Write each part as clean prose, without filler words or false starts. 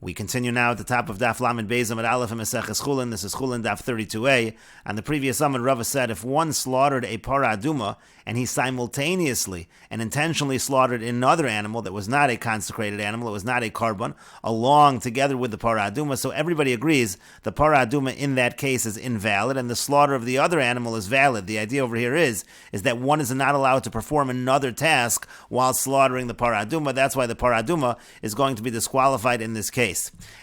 We continue now at the top of Daf Lamed Beis Amud Aleph and Meseches Chulin. This is Chullin Daf 32a. On the previous Amud, Rava said if one slaughtered a para aduma and he simultaneously and intentionally slaughtered another animal that was not a consecrated animal, it was not a carbon, along together with the para aduma, so everybody agrees the para aduma in that case is invalid and the slaughter of the other animal is valid. The idea over here is that one is not allowed to perform another task while slaughtering the para aduma. That's why the para aduma is going to be disqualified in this case.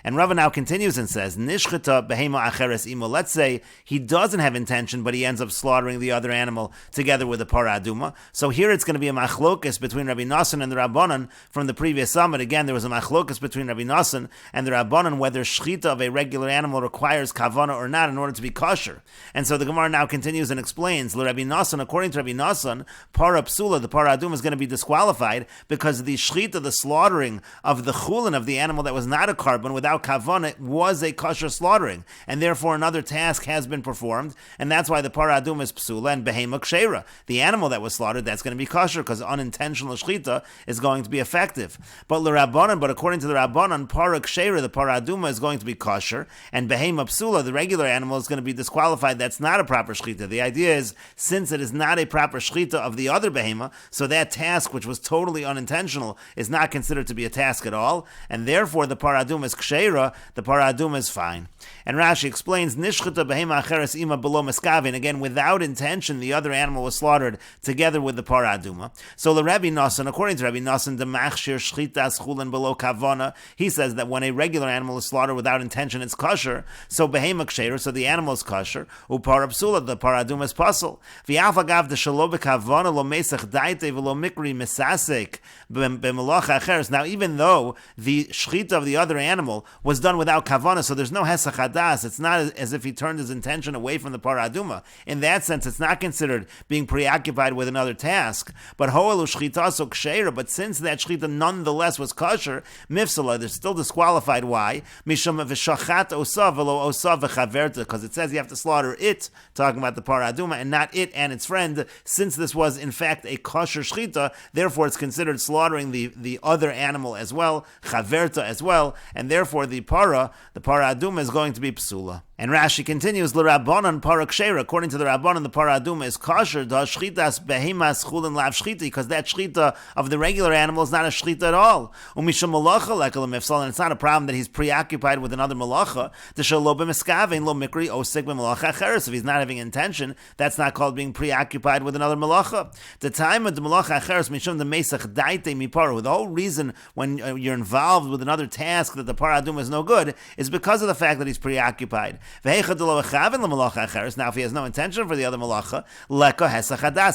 And Rava now continues and says, Nishchita behema acheres imo. Let's say he doesn't have intention, but he ends up slaughtering the other animal together with the para aduma. So here it's going to be a machlokus between Rabbi Nosson and the Rabbanan from the previous summit. Again, there was a machlokus between Rabbi Nosson and the Rabbanan whether shchita of a regular animal requires kavana or not in order to be kosher. And so the Gemara now continues and explains, Rabbi Nosson, according to Rabbi Nosson, para psula, the para aduma, is going to be disqualified because the shchita, the slaughtering of the chulin of the animal that was not a carbon without kavana was a kosher slaughtering, and therefore another task has been performed, and that's why the para aduma is psula and behema kshera. The animal that was slaughtered, that's going to be kosher because unintentional shchita is going to be effective. But according to the Rabbanan, para kshera, the para aduma, is going to be kosher, and behema psula, the regular animal, is going to be disqualified. That's not a proper shchita. The idea is, since it is not a proper shchita of the other behema, so that task, which was totally unintentional, is not considered to be a task at all, and therefore the para aduma is kshera, the para aduma is fine. And Rashi explains, Nishchita behema acheres ima below meskavin, again, without intention, the other animal was slaughtered together with the para aduma. So the Rabbi Nosson, according to Rabbi Nosson, the machshir shchitas chulin below kavana, he says that when a regular animal is slaughtered without intention, it's kosher, so behema kshera, so the animal is kosher, upara psula, the para aduma is puzzle. V'yafagav de shalo bekavana lo mesech daite v'lo mikri mesasek b'melacha acheres. Now, even though the shchita of the other animal was done without kavana, so there's no hesach hadas. It's not as if he turned his intention away from the para aduma. In that sense, it's not considered being preoccupied with another task. But hoelu shchita so kshera. But since that shchita nonetheless was kosher, mifsala, they're still disqualified. Why? Mishum v'shachat osav v'lo osav v'chaverta, because it says you have to slaughter it, talking about the para aduma, and not it and its friend. Since this was in fact a kosher shchita, therefore it's considered slaughtering the other animal as well, chaverta as well, and therefore the para aduma is going to be psula. And Rashi continues, l'Rabbanan para kshera. According to the Rabbanan, the para aduma is kosher. Da shchitas behemas chulin lav shchita, because that shchita of the regular animal is not a shchita at all. Umisham malacha lekel mifsal, and it's not a problem that he's preoccupied with another malacha. The shalo b'meskavein lo mikri osik b'malacha acheres. If he's not having intention, that's not called being preoccupied with another malacha. The time of the malacha acheres mishum the mesech daite mipara. The whole reason when you're involved with another task that the para aduma is no good is because of the fact that he's preoccupied. Now, if he has no intention for the other malacha,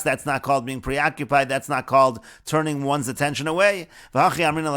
that's not called being preoccupied, that's not called turning one's attention away. That's what we're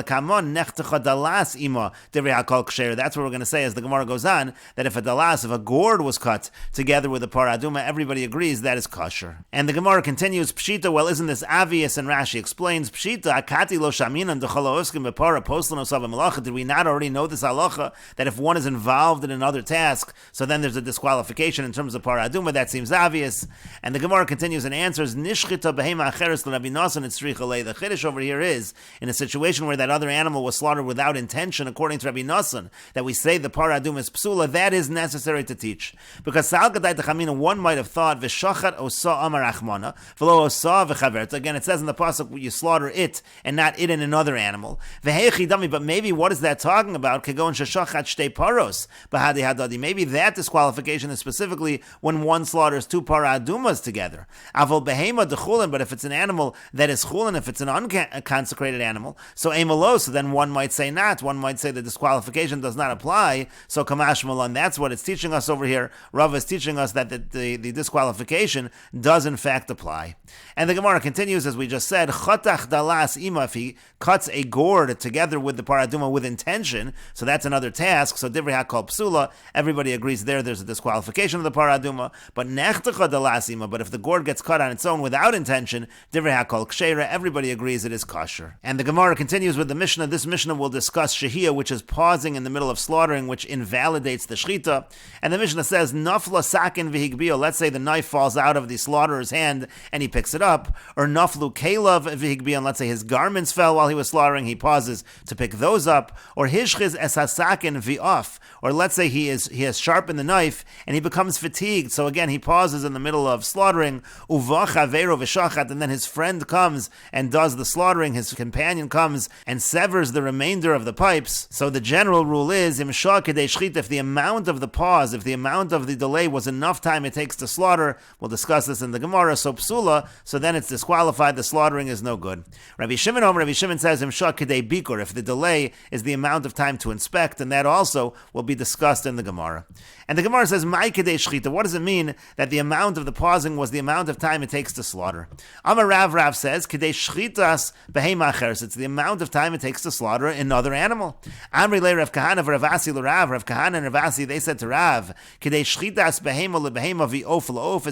going to say as the Gemara goes on, that if a gourd was cut together with the para aduma, everybody agrees that is kosher. And the Gemara continues, Pshita, well, isn't this obvious? And Rashi explains, Pshita, akati lo shaminan d'cholo oskim b'para poslan osav malacha. Did we not already know this halacha, that if one is involved in another task, so then there's a disqualification in terms of para aduma? That seems obvious. And the Gemara continues and answers, Nishchita behema acheres l'Rabbi Nosson etzricha lei. The chiddush over here is, in a situation where that other animal was slaughtered without intention, according to Rabbi Nosson, that we say the para aduma is psula, that is necessary to teach. Because one might have thought, V'shachat osa amar achmana, v'lo osa v'chaverta. Again, it says in the pasuk, you slaughter it, and not it in another animal. V'heichi dami, but maybe what is that talking about? Kegon sheshachat shtei paros, b'hadi hadadi. Maybe that disqualification is specifically when one slaughters two para adumas together. Avol behema de chulin, but if it's an animal that is chulin, if it's an unconsecrated animal, so emalo, so then one might say not. One might say the disqualification does not apply. So kamash malan, that's what it's teaching us over here. Rav is teaching us that the disqualification does in fact apply. And the Gemara continues, as we just said, chatach dalas ima, if he cuts a gourd together with the para aduma with intention, so that's another task. So divrei hakol psula, everybody agrees agrees there's a disqualification of the paraduma. But nechtecha delasima, but if the gourd gets cut on its own without intention, divrei hakol kshera, everybody agrees it is kosher. And the Gemara continues with the Mishnah. This Mishnah will discuss shehiyah, which is pausing in the middle of slaughtering, which invalidates the shechita. And the Mishnah says, nafla sakin v'higbio, let's say the knife falls out of the slaughterer hand and he picks it up, or naflu kelav v'higbio, and let's say his garments fell while he was slaughtering, he pauses to pick those up, or hishchiz es hasakin v'of, or let's say he has sharpened the knife and he becomes fatigued, so again he pauses in the middle of slaughtering, uvach aveiro v'shachat, and then his friend comes and does the slaughtering, his companion comes and severs the remainder of the pipes. So the general rule is, if the amount of the pause, if the amount of the delay was enough time it takes to slaughter, we'll discuss this in the Gemara, so psula, so then it's disqualified, the slaughtering is no good. Rabbi Shimon says, if the delay is the amount of time to inspect, and that also will be discussed in the Gemara. And the Gemara says, what does it mean that the amount of the pausing was the amount of time it takes to slaughter? Amar Rav says, it's the amount of time it takes to slaughter another animal. Amri le Rav Kahana v'Ravasi l'Rav, Rav Kahana and Ravasi, they said to Rav, is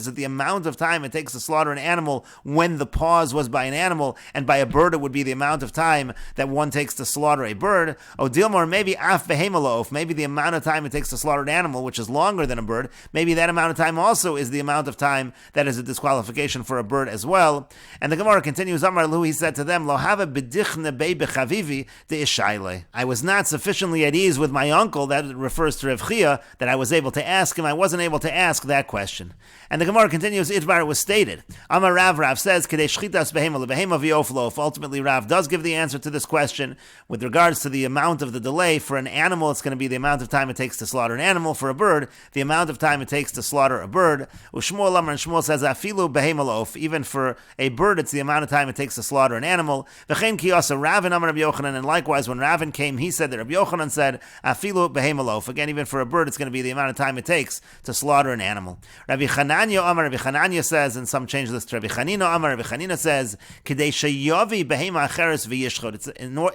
it the amount of time it takes to slaughter an animal when the pause was by an animal, and by a bird it would be the amount of time that one takes to slaughter a bird? O Dilmor, maybe af behema, maybe the amount of time it takes to slaughter an animal, which is longer than a bird, maybe that amount of time also is the amount of time that is a disqualification for a bird as well. And the Gemara continues, Amar Lu, he said to them, Lo hava b'dichne bei b'chavivi de ishayle. I was not sufficiently at ease with my uncle, that refers to Rav Chia, that I was able to ask him. I wasn't able to ask that question. And the Gemara continues, Itvar, was stated. Amar Rav says, Kedei shchitas behema lebehema v'oflof. Ultimately, Rav does give the answer to this question with regards to the amount of the delay. For an animal, it's going to be the amount of time it takes to slaughter an animal. For a bird, the amount of time it takes to slaughter a bird. Ushmuel Amar, and Shmuel says, Afilu behema lof. Even for a bird, it's the amount of time it takes to slaughter an animal. V'chein kiyasa Ravin Amar Rabbi Yochanan, and likewise, when Ravin came, he said that Rabbi Yochanan said, Afilu behema lof. Again, even for a bird, it's going to be the amount of time it takes to slaughter an animal. Rabbi Chananya Amar, Rabbi Chananya says, and some change this to Rabbi Chanina Amar, Rabbi Chanina says, Kedei sheyavi behema acheres v'yishchot. It's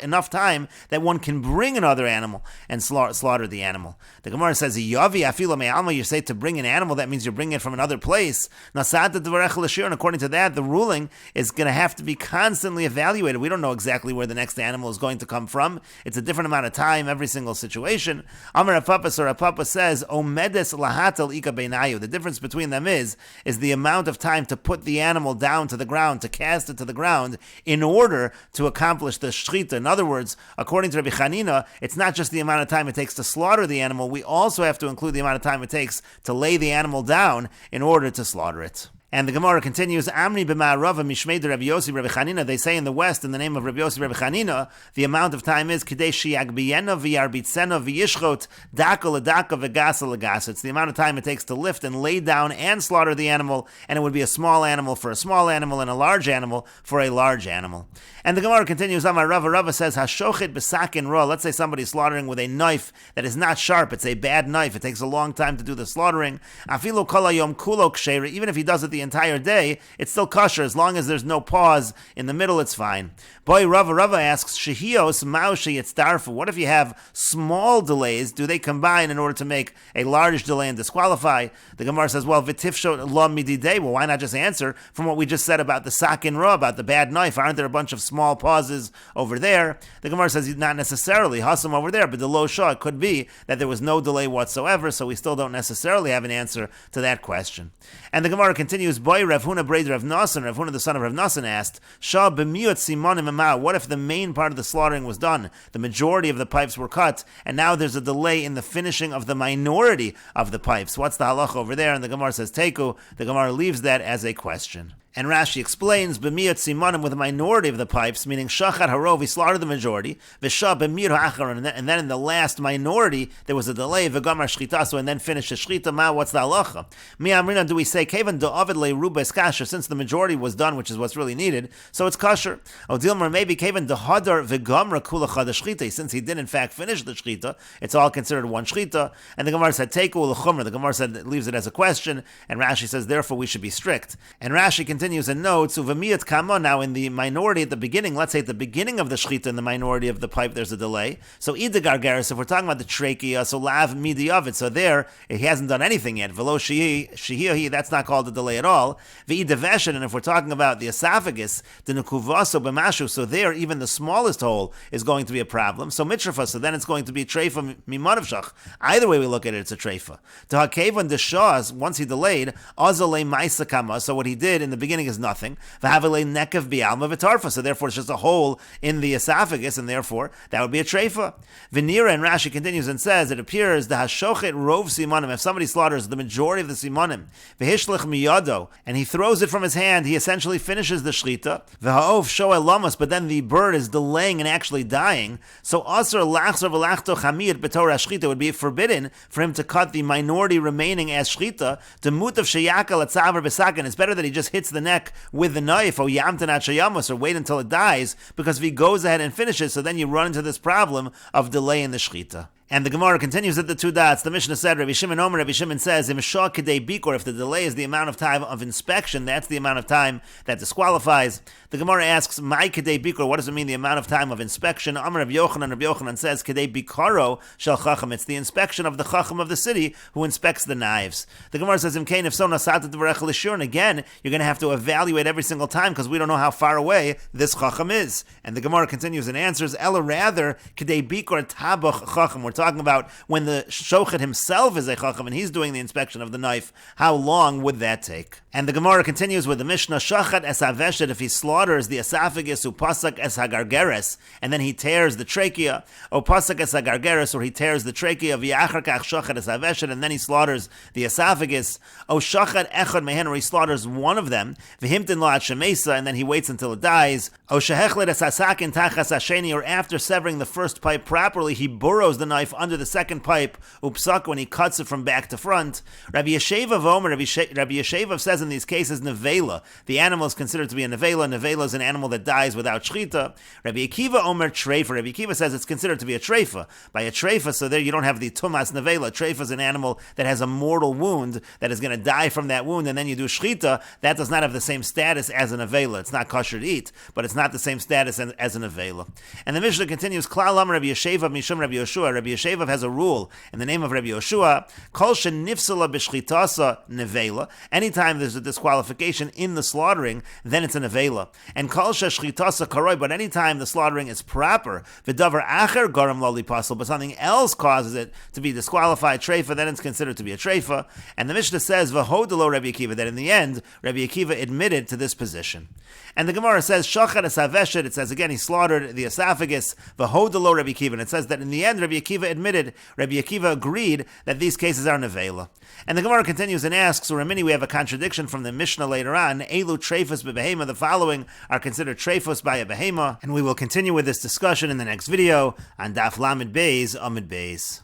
enough time that one can bring another animal and slaughter the animal. The Gemara says, Yavi afilo me'alma, you say to bring an animal, that means you're bringing it from another place. Nasat d'varech l'shir, and according to that, the ruling is going to have to be constantly evaluated. We don't know exactly where the next animal is going to come from. It's a different amount of time, every single situation. Amar Apapa says, Omedes lahatel ika beinayu. The difference between them is the amount of time to put the animal down to the ground, to cast it to the ground, in order to accomplish the shechita. In other words, according to Rabbi Chanina, it's not just the amount of time it takes to slaughter the animal, we also have to include the amount of time it takes to lay the animal down in order to slaughter it. And the Gemara continues, Amri b'ma'arava mishmei de Rabbi Yossi Rabbi Chanina. They say in the West, in the name of Rabbi Yossi Rabbi Chanina, the amount of time is Kedei shiyagbiyena v'yarbitzena v'yishchot daka l'daka v'gasa l'gasa. It's the amount of time it takes to lift and lay down and slaughter the animal, and it would be a small animal for a small animal and a large animal for a large animal. And the Gemara continues, Amar Rava says, Hashochet b'sakin ra. Let's say somebody's slaughtering with a knife that is not sharp. It's a bad knife. It takes a long time to do the slaughtering. Afilu kol hayom kulo ksheira. Even if he does it the entire day, it's still kosher. As long as there's no pause in the middle, it's fine. Boy, Rava asks, Shehios maushi yitzdarfu. What if you have small delays? Do they combine in order to make a large delay and disqualify? The Gemara says, well, v'tifsho lo mididei. Well, why not just answer from what we just said about the sakin ra, about the bad knife? Aren't there a bunch of small pauses over there? The Gemara says, not necessarily. Hasam over there, but the lo shah, it could be that there was no delay whatsoever, so we still don't necessarily have an answer to that question. And the Gemara continues, Boy, Rav Huna breder Rav Nasan, Rav Huna the son of Rav Nasan asked, Shah b'miyot simonim emah. What if the main part of the slaughtering was done? The majority of the pipes were cut, and now there's a delay in the finishing of the minority of the pipes. What's the halacha over there? And the Gemara says, Teiku. The Gemara leaves that as a question. And Rashi explains, b'miyot simanim, with a minority of the pipes, meaning shachat harov, he slaughtered the majority, v'shah b'miyot ha'acharon, and then in the last minority, there was a delay, v'gamar shchitaso, and then finished the shchita. Ma, what's the halacha? Mi amrina, do we say, kevan da'avid le'rubes kasher, since the majority was done, which is what's really needed, so it's kosher. O dilmer, maybe kevan da'hadar v'gamra kula chad shchita, since he did in fact finish the shchita, it's all considered one shchita, and the Gemara said, teiku l'chumra, the Gemara said, leaves it as a question, and Rashi says, therefore we should be strict. And Rashi continues, continues and notes, Uvamiyat Kama, now in the minority at the beginning, let's say at the beginning of the Shechita, in the minority of the pipe, there's a delay. So Ida Gargaris, if we're talking about the trachea, so Lav Midi of it, so there, he hasn't done anything yet. Velo Shihia, that's not called a delay at all. V'Ida Veshin, and if we're talking about the esophagus, the Nukuvaso B'mashu, so there, even the smallest hole is going to be a problem. So Mitrafa, so then it's going to be Treifa Mimanavshach. Either way we look at it, it's a Treifa. To Hakevan Deshaz, once he delayed, Azale Maisa Kama, so what he did in the beginning is nothing. V'Havale Nekav Bialma V'Tarfa, so therefore it's just a hole in the esophagus, and therefore that would be a Treifa. Venira, and Rashi continues and says, it appears the Hashochet Rov Simanim, if somebody slaughters the majority of the Simanim, V'Hishlich Miyado, and he throws it from his hand, he essentially finishes the Shechita. V'Ha'ov Shoel Lamas, but then the bird is delaying and actually dying, so Asr Lachzor V'Lachto Chamid B'Torah Shechita, would be forbidden for him to cut the minority remaining as Shechita, to Mutav Sheyakal at Tzavar B'Sakin. It's better that he just hits the neck with the knife, or Yamtanat Shayamos, or wait until it dies, because if he goes ahead and finishes, so then you run into this problem of delay in the Shechita. And the Gemara continues at the two dots. The Mishnah said, Rabbi Shimon Omer, Rabbi Shimon says, if the delay is the amount of time of inspection, that's the amount of time that disqualifies. The Gemara asks, Mai Kedei Bikor, what does it mean, the amount of time of inspection? Amar Rabbi Yochanan says, Kedei Bikaro Shel Chacham, it's the inspection of the Chacham of the city who inspects the knives. The Gemara says, Imkain, if so, Nasat Dvarech L'Shur, and again, you're going to have to evaluate every single time because we don't know how far away this Chacham is. And the Gemara continues and answers, Ella rather, Kedei Bikor Tabach Chacham, we're talking about when the shochet himself is a chacham and he's doing the inspection of the knife, how long would that take? And the Gemara continues with the Mishnah, Shachat es haveshet, if he slaughters the esophagus, upasak es hagargeres, and then he tears the trachea, or pasak es hagargeres, or he tears the trachea, v'yachar kach shachat es haveshet, and then he slaughters the esophagus, o shachat echad mehen, or he slaughters one of them, v'himtin lo at shemesa, and then he waits until it dies, o shehechlet es hasakin tachas hasheni, or after severing the first pipe properly, he burrows the knife under the second pipe, upsak, when he cuts it from back to front. Rabbi Yesheva Vomer, Rabbi Yesheva says in these cases, nevela. The animal is considered to be a nevela. Nevela is an animal that dies without shchita. Rabbi Akiva Omer treifa. Rabbi Akiva says it's considered to be a treifa. By a treifa, so there you don't have the tumas nevela. Treifa is an animal that has a mortal wound that is going to die from that wound, and then you do shchita. That does not have the same status as a nevela. It's not kosher to eat, but it's not the same status as a nevela. And the Mishnah continues, Klal Amar Rabbi Yesheva Mishum Rabbi Yoshua. Rabbi Yesheva has a rule in the name of Rabbi Yoshua, Kol shenifsala b'shchitasa nevela. Anytime there's a disqualification in the slaughtering, then it's a nevela. And Kol sheshchitasa karoi, but anytime the slaughtering is proper, v'davar acher garam lo lipasul, but something else causes it to be disqualified treifa, then it's considered to be a treifa. And the Mishnah says, v'hodelo Rabbi Akiva, that in the end, Rabbi Akiva admitted to this position. And the Gemara says, shachat es haveshet, it says again, he slaughtered the esophagus, v'hodelo Rabbi Akiva, and it says that in the end, Rabbi Akiva admitted, Rabbi Akiva agreed that these cases are nevela. And the Gemara continues and asks, Ramini, we have a contradiction from the Mishnah later on, Elu treifus b'behema, the following are considered treifus by a behema, and we will continue with this discussion in the next video on Daf Lamed Beis Amud Beis.